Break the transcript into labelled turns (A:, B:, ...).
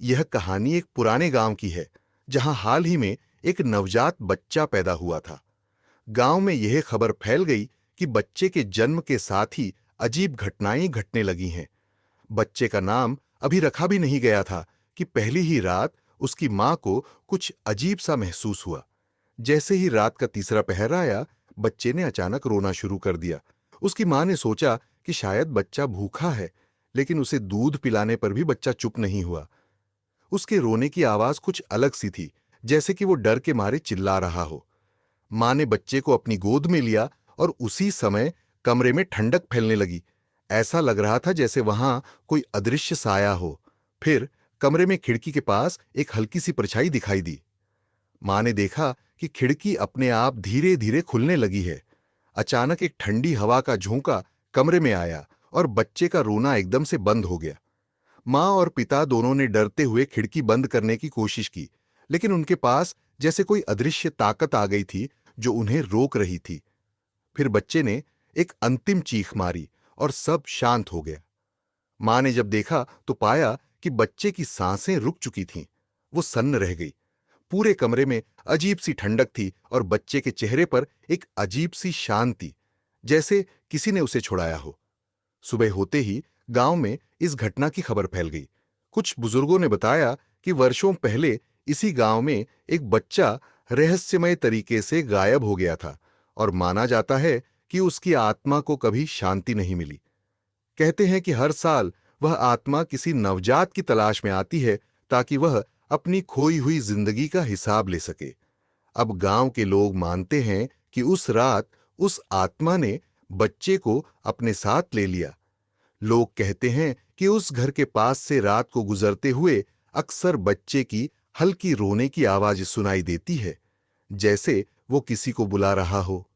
A: यह कहानी एक पुराने गांव की है, जहां हाल ही में एक नवजात बच्चा पैदा हुआ था। गांव में यह खबर फैल गई कि बच्चे के जन्म के साथ ही अजीब घटनाएं घटने लगी हैं। बच्चे का नाम अभी रखा भी नहीं गया था कि पहली ही रात उसकी मां को कुछ अजीब सा महसूस हुआ। जैसे ही रात का तीसरा पहर आया, बच्चे ने अचानक रोना शुरू कर दिया। उसकी मां ने सोचा कि शायद बच्चा भूखा है, लेकिन उसे दूध पिलाने पर भी बच्चा चुप नहीं हुआ। उसके रोने की आवाज कुछ अलग सी थी, जैसे कि वो डर के मारे चिल्ला रहा हो। मां ने बच्चे को अपनी गोद में लिया और उसी समय कमरे में ठंडक फैलने लगी। ऐसा लग रहा था जैसे वहां कोई अदृश्य साया हो। फिर कमरे में खिड़की के पास एक हल्की सी परछाई दिखाई दी। मां ने देखा कि खिड़की अपने आप धीरे धीरे खुलने लगी है। अचानक एक ठंडी हवा का झोंका कमरे में आया और बच्चे का रोना एकदम से बंद हो गया। मां और पिता दोनों ने डरते हुए खिड़की बंद करने की कोशिश की, लेकिन उनके पास जैसे कोई अदृश्य ताकत आ गई थी जो उन्हें रोक रही थी। फिर बच्चे ने एक अंतिम चीख मारी और सब शांत हो गया। मां ने जब देखा तो पाया कि बच्चे की सांसें रुक चुकी थीं। वो सन्न रह गई। पूरे कमरे में अजीब सी ठंडक थी और बच्चे के चेहरे पर एक अजीब सी शांति, जैसे किसी ने उसे छुड़ाया हो। सुबह होते ही गांव में इस घटना की खबर फैल गई। कुछ बुजुर्गों ने बताया कि वर्षों पहले इसी गांव में एक बच्चा रहस्यमय तरीके से गायब हो गया था और माना जाता है कि उसकी आत्मा को कभी शांति नहीं मिली। कहते हैं कि हर साल वह आत्मा किसी नवजात की तलाश में आती है ताकि वह अपनी खोई हुई जिंदगी का हिसाब ले सके। अब गांव के लोग मानते हैं कि उस रात उस आत्मा ने बच्चे को अपने साथ ले लिया। लोग कहते हैं कि उस घर के पास से रात को गुजरते हुए अक्सर बच्चे की हल्की रोने की आवाज सुनाई देती है, जैसे वो किसी को बुला रहा हो।